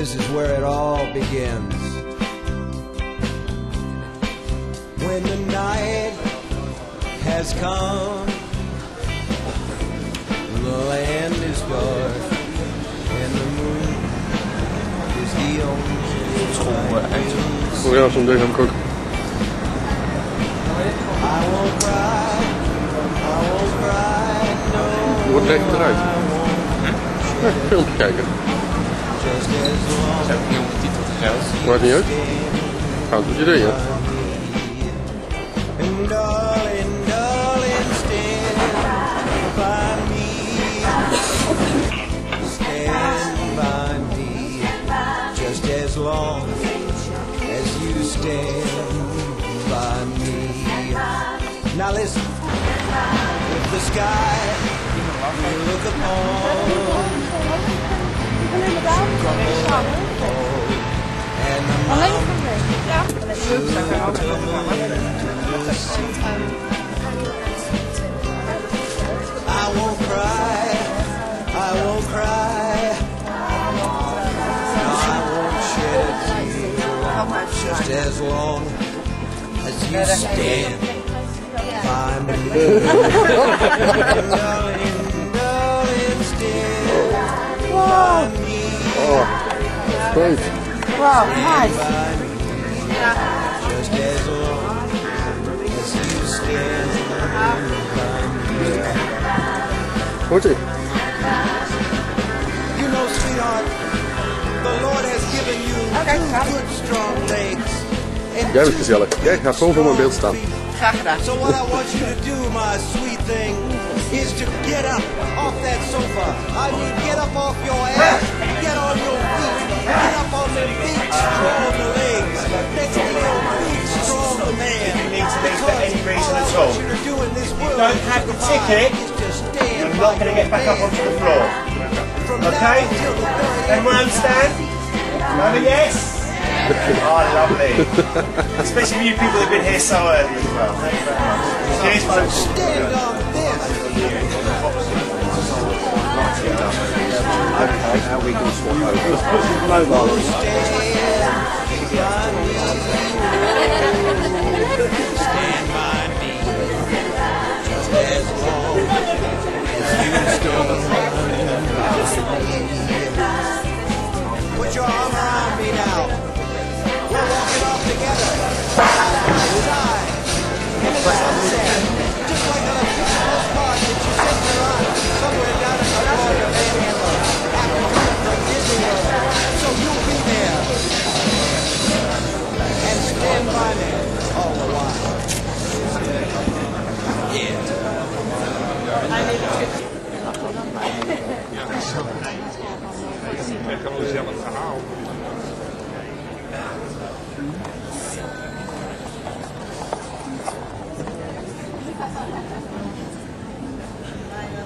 This is where it all begins. When the night has come, the land is dark, and the moon is the only light. Hoe gaan we zo'n deur gaan koken? Je wordt recht eruit. Ja, filmpje kijken. Ze hebben niet ondertiteld geld. Maakt niet uit. Gaat wat je deed, hè? As long as you stand by me. Now listen, if the sky you look upon and the mountains I won't cry, I won't cry. Just as long as you stand by me. Darling, stand by me. Oh, that's great. Wow, nice. Just as long as you stand by me. Hoort ie? You know, sweetheart, the Lord has given you two good, strong legs. Jij bent gezellig. Jij gaat gewoon voor mijn beeld staan. Graag gedaan. So what I want you to do, my sweet thing, is to get up off that sofa. I mean, get up off your ass, get on your feet, get up on the big, strong legs. Next to your big, strong man. For any reason at all. You don't have the ticket, you're not going to get back up onto the floor. Okay? Everyone understand? Another yes? Oh, lovely. Especially for you people that have been here so early as well. Thank you very much. Cheers, folks. Okay, how we can swap over? Let's put some mobile on. Stand by me, just as long as you stand by me. Put your arm around me now. We're walking off together, side by side, in the sunset, just like on a postcard that you sent to us somewhere down in the corner of after coming from Disney World. So you'll be there and stand by me all the while. Yeah. Echt een gezellig verhaal.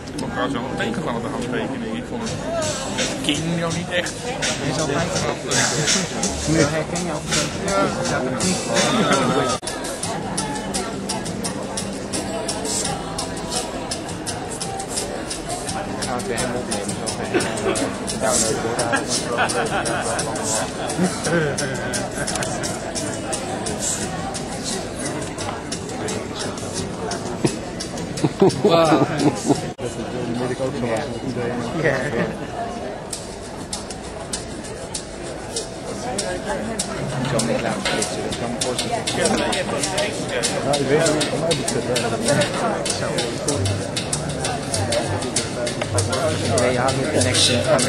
Ik vond trouwens wel een tegenvaller te gaan tekenen. Ik vond het King nou niet echt. Die is altijd vanaf. Nu herken je ook. Ja. Ik ga het weer helemaal opnemen. Zo download Wow. Dat weet ik ook zo was. Ja. Ik kan niet laten splitsen, dat kan me voorstellen. Nou, ik weet niet van mij betreft. Nee, je houdt niet connection van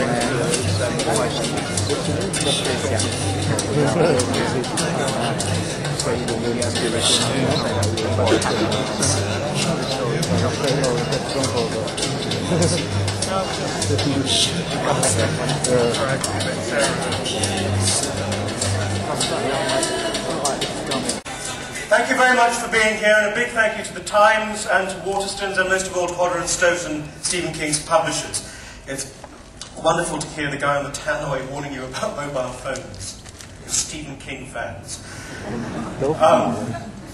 Thank you very much for being here, and a big thank you to the Times and to Waterstones and most of all to Hodder and Stoughton, Stephen King's publishers. It's wonderful to hear the guy on the tannoy warning you about mobile phones. You're Stephen King fans.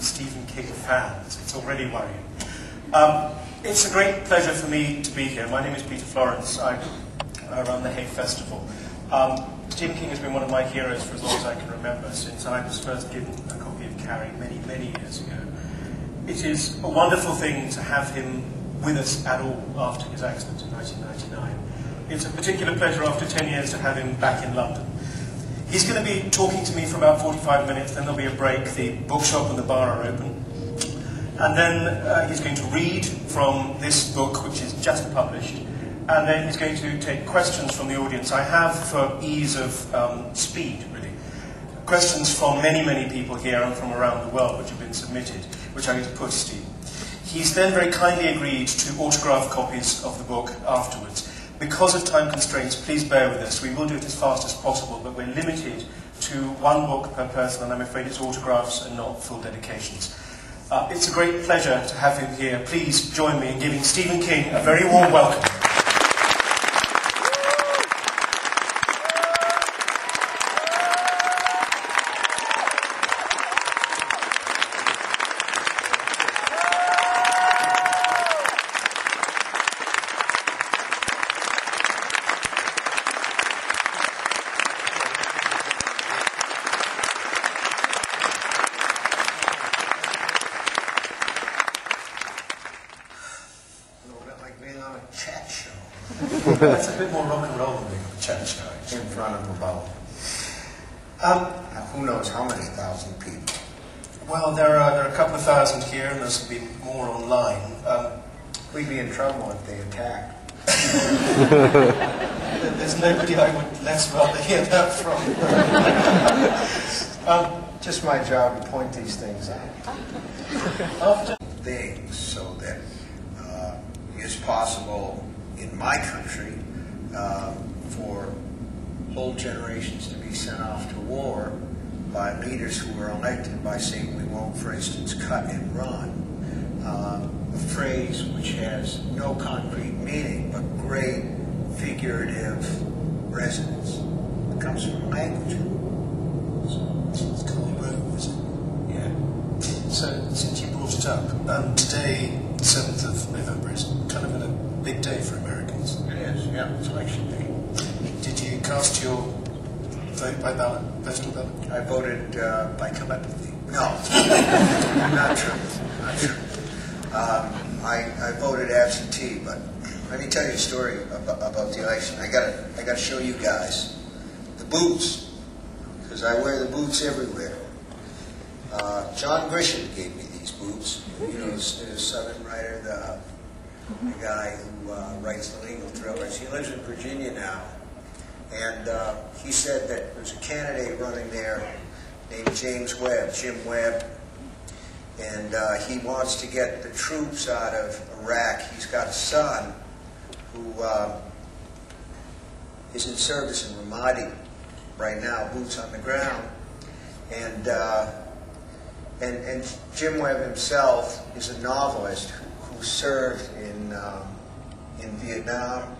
Stephen King fans. It's already worrying. It's a great pleasure for me to be here. My name is Peter Florence. I run the Hay Festival. Stephen King has been one of my heroes for as long as I can remember, since I was first given a copy of Carrie many, many years ago. It is a wonderful thing to have him with us at all after his accident in 1999. It's a particular pleasure after 10 years to have him back in London. He's going to be talking to me for about 45 minutes, then there'll be a break, the bookshop and the bar are open. And then he's going to read from this book, which is just published, and then he's going to take questions from the audience. I have, for ease of speed, really, questions from many, many people here and from around the world which have been submitted, which I'm going to put to Steve. He's then very kindly agreed to autograph copies of the book afterwards. Because of time constraints, please bear with us. We will do it as fast as possible, but we're limited to one book per person, and I'm afraid it's autographs and not full dedications. It's a great pleasure to have him here. Please join me in giving Stephen King a very warm welcome. That's a bit more rock and roll than being a chat show. In front of a bubble. Who knows how many thousand people? Well, there are a couple of thousand here, and there's going to be more online. We'd be in trouble if they attacked. There's nobody I would less rather hear that from. Just my job to point these things out. After Things so that it's possible in my country for whole generations to be sent off to war by leaders who were elected by saying we won't, for instance, cut and run. A phrase which has no concrete meaning but great figurative resonance. It comes from language. it's called Rome, is it? Yeah. So, since you brought it up, today, the 7th of November, is kind of a big day for Americans. It is, yeah, it's election day. Did you cast your vote by ballot, postal ballot? I voted by telepathy. No, not true. Not true. I voted absentee, but let me tell you a story about the election. I gotta show you guys the boots, because I wear the boots everywhere. John Grisham gave me these boots. You know, the Southern writer, the guy who writes the legal thrillers. He lives in Virginia now, and he said that there's a candidate running there named Jim Webb, and he wants to get the troops out of Iraq. He's got a son who is in service in Ramadi right now, boots on the ground, and Jim Webb himself is a novelist who served in Vietnam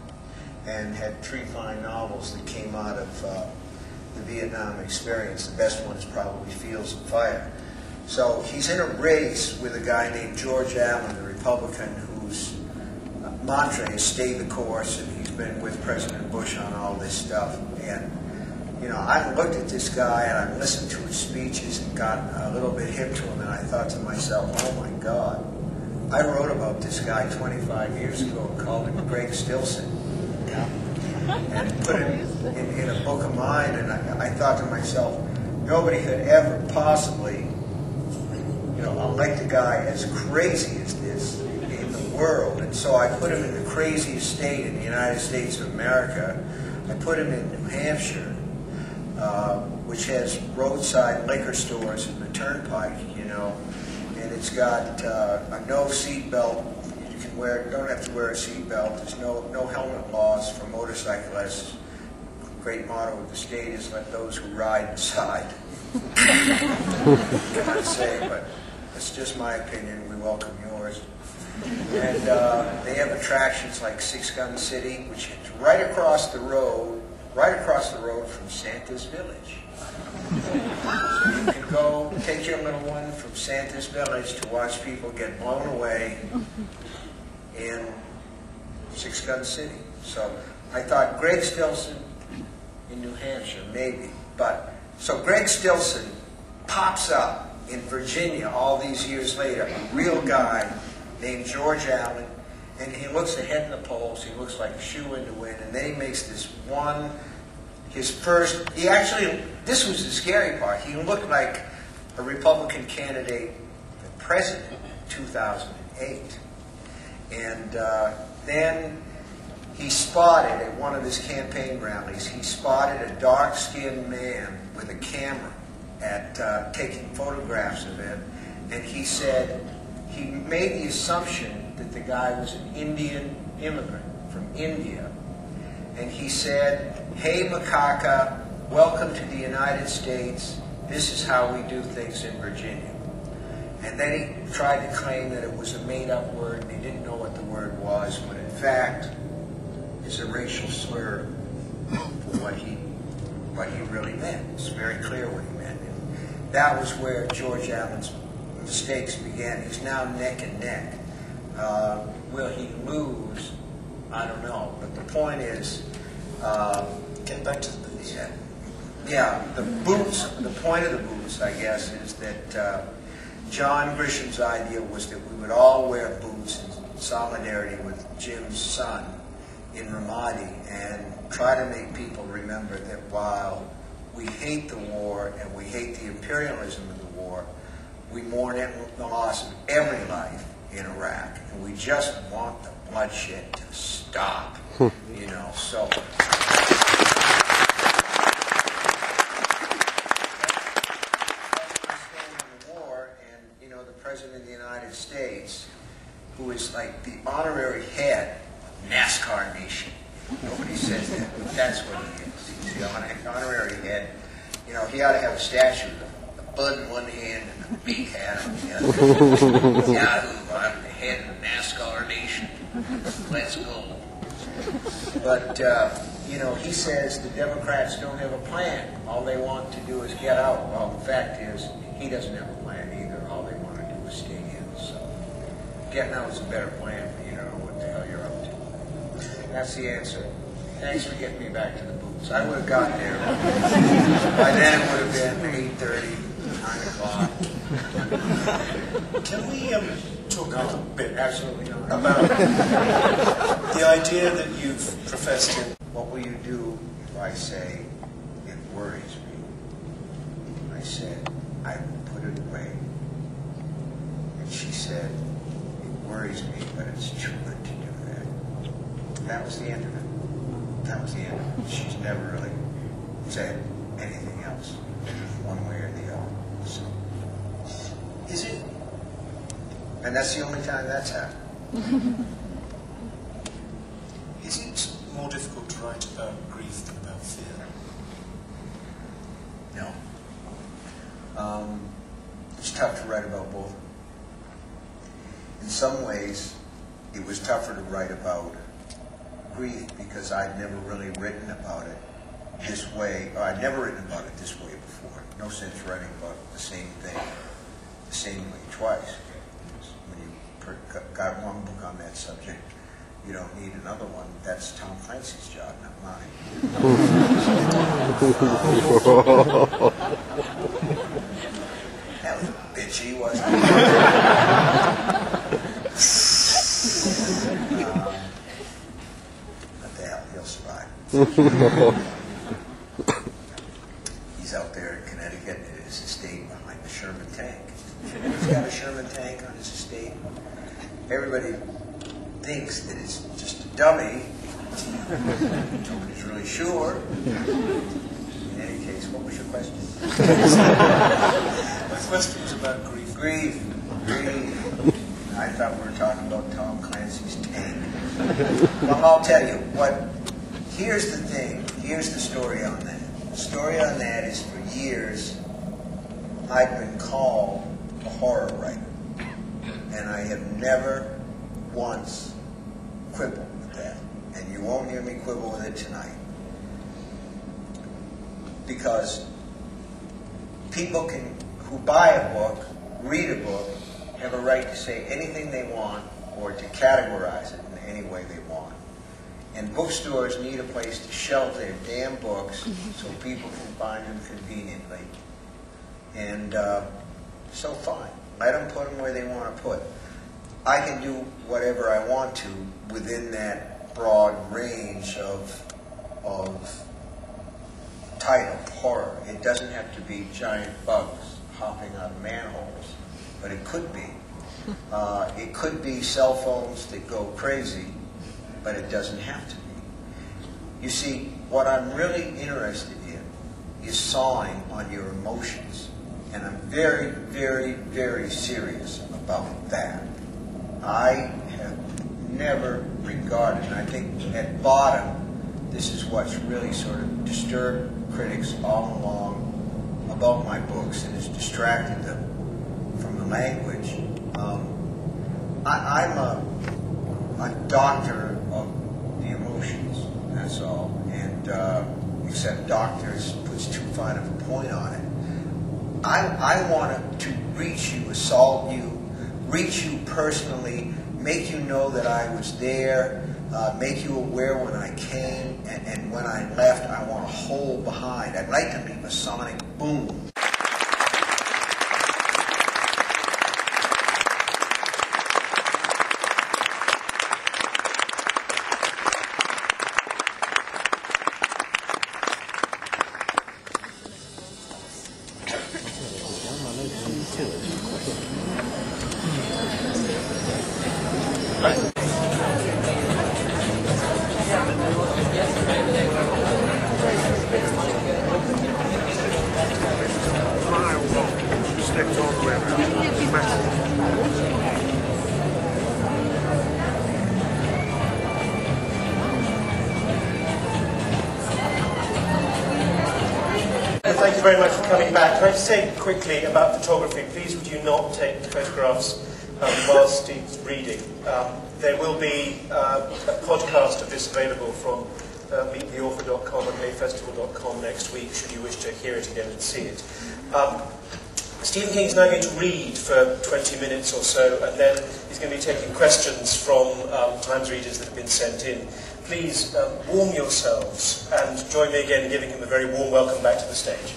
and had 3 fine novels that came out of the Vietnam experience. The best one is probably Fields of Fire. So he's in a race with a guy named George Allen, the Republican, whose mantra is stay the course, and he's been with President Bush on all this stuff. And, you know, I looked at this guy and I listened to his speeches and got a little bit hip to him, and I thought to myself, oh my God, I wrote about this guy 25 years ago and called him Greg Stilson. Yeah. And put it in a book of mine, and I thought to myself, nobody could ever possibly, you know, elect a guy as crazy as this in the world. And so I put him in the craziest state in the United States of America. I put him in New Hampshire, which has roadside liquor stores in the turnpike, you know, and it's got a no seatbelt. You can don't have to wear a seatbelt. There's no helmet laws for motorcyclists. Great motto of the state is let those who ride decide. Cannot say, but it's just my opinion. We welcome yours. And they have attractions like Six Gun City, which is right across the road from Santa's Village. So you can go take your little one from Santa's Village to watch people get blown away in Six Gun City. So I thought Greg Stilson, in New Hampshire, maybe. But so Greg Stilson pops up in Virginia all these years later, a real guy named George Allen, and he looks ahead in the polls. He looks like a shoe-in to win, and then he makes this one, his first. He actually, this was the scary part. He looked like a Republican candidate for president in 2008, and then he spotted at one of his campaign rallies. He spotted a dark-skinned man with a camera at taking photographs of him, and he said he made the assumption that the guy was an Indian immigrant from India, and he said, "Hey, Macaca, welcome to the United States. This is how we do things in Virginia." And then he tried to claim that it was a made-up word, and he didn't know what the word was, but in fact, it's a racial slur for what he really meant. It's very clear what he meant. And that was where George Allen's mistakes began. He's now neck and neck. Will he lose? I don't know. But the point is, Get back to the boots. yeah, the boots. The point of the boots, I guess, is that John Grisham's idea was that we would all wear boots in solidarity with Jim's son in Ramadi, and try to make people remember that while we hate the war and we hate the imperialism of the war, we mourn the loss of every life in Iraq, and we just want the bloodshed to stop. You know, so. And you know, the President of the United States, who is like the honorary head of NASCAR Nation. Nobody says that, but that's what he is. He's the honorary head. You know, he ought to have a statue with a bud in one hand and a big hat on the other. Yahoo, I'm the head of the NASCAR Nation. Let's go. But, you know, he says the Democrats don't have a plan. All they want to do is get out. Well, the fact is, he doesn't have a plan either. All they want to do is stay in. So getting out is a better plan for you to know what the hell you're up to. That's the answer. Thanks for getting me back to the boots. I would have gotten there. By then it would have been 8:30, 9 o'clock. Can we talk a little bit Absolutely not. about the idea that you've professed in? What will you do if I say it worries me? I said, I will put it away. And she said, it worries me, but it's too good to do that. That was the end of it. That was the end of it. She's never really said anything else, one way or the other. So, Is it? and that's the only time that's happened. Is it more difficult to write about grief than about fear? No. It's tough to write about both. In some ways, it was tougher to write about grief because I'd never really written about it this way, or I'd never written about it this way before. No sense writing about the same thing the same way twice. When you got one book on that subject, you don't need another one. That's Tom Clancy's job, not mine. That was bitchy, wasn't it? What the hell? He'll survive. He's out there in Connecticut at his estate behind the Sherman tank. He's got a Sherman tank on his estate. Everybody thinks that it's just a dummy. Nobody's really sure. In any case, what was your question? My question was about grief. Grief. I thought we were talking about Tom Clancy's tank. Well, I'll tell you what. Here's the thing. Here's the story on that. The story on that is for years I've been called a horror writer, and I have never once quibbled with that. And you won't hear me quibble with it tonight, because people who buy a book, read a book, have a right to say anything they want or to categorize it in any way they want. And bookstores need a place to shelf their damn books so people can find them conveniently. And so fine, let them put them where they want to put. I can do whatever I want to within that broad range of title, horror. It doesn't have to be giant bugs hopping out of manholes, but it could be. It could be cell phones that go crazy, but it doesn't have to be. You see, what I'm really interested in is sawing on your emotions. And I'm very, very, very serious about that. I have never regarded, and I think at bottom, this is what's really sort of disturbed critics all along about my books and has distracted them from the language. I'm a doctor of the emotions, that's all. And except doctors puts too fine of a point on it. I wanted to reach you, assault you, reach you personally, make you know that I was there, make you aware when I came, and when I left, I want to hold behind. I'd like to leave a sonic boom. Thank you very much for coming back. Can I just say quickly about photography, please would you not take photographs whilst he's reading. There will be a podcast of this available from meettheauthor.com and mayfestival.com next week, should you wish to hear it again and see it. Stephen King's now going to read for 20 minutes or so, and then he's going to be taking questions from Times readers that have been sent in. Please warm yourselves and join me again in giving him a very warm welcome back to the stage.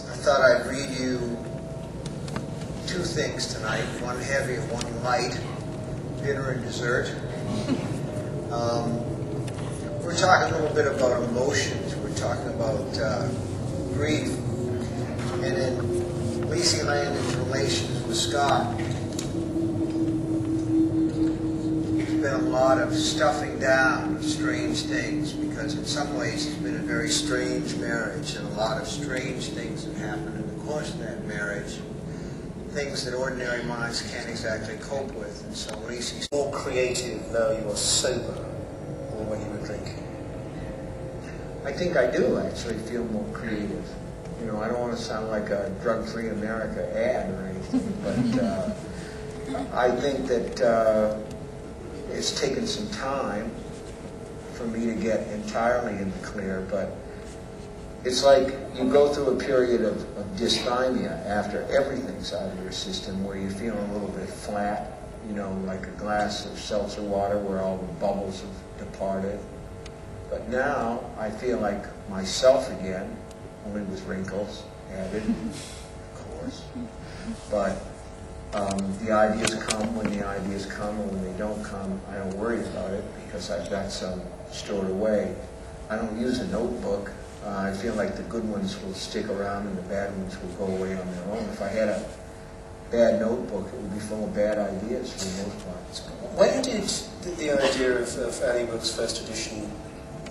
I thought I'd read you two things tonight, one heavy and one light, dinner and dessert. We're talking a little bit about emotions, we're talking about grief, and in Lacey Landon's relations with Scott, there's been a lot of stuffing down of strange things, because in some ways it's been a very strange marriage, and a lot of strange things have happened in the course of that marriage, things that ordinary minds can't exactly cope with. And so Lacey's more creative now you are sober, or when you were drinking? I think I do actually feel more creative. You know, I don't want to sound like a drug-free America ad or anything, but I think that it's taken some time for me to get entirely in the clear, but it's like you go through a period of dysthymia after everything's out of your system, where you're feeling a little bit flat, you know, like a glass of seltzer water where all the bubbles have departed. But now I feel like myself again, only with wrinkles added, of course. But the ideas come when the ideas come, and when they don't come, I don't worry about it because I've got some stored away. I don't use a notebook. I feel like the good ones will stick around and the bad ones will go away on their own. If I had a bad notebook, it would be full of bad ideas for the most part. When did the idea of Annie Book's first edition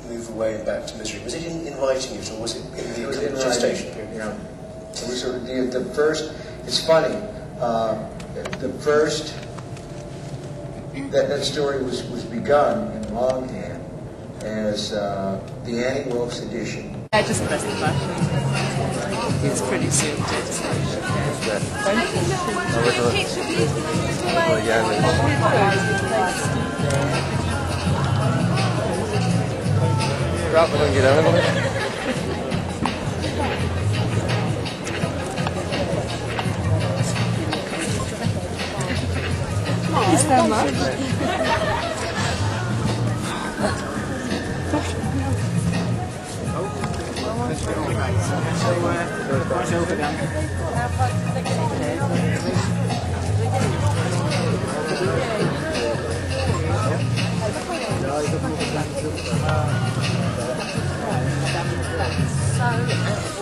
move away and back to misery? Was it in writing it, or was it in the gestation period? Yeah. It was the first, it's funny, the first, that story was begun in longhand as the Annie Wilkes edition. I just pressed the button. It's pretty soon. that. Right, we don't get out of it. Is that much? So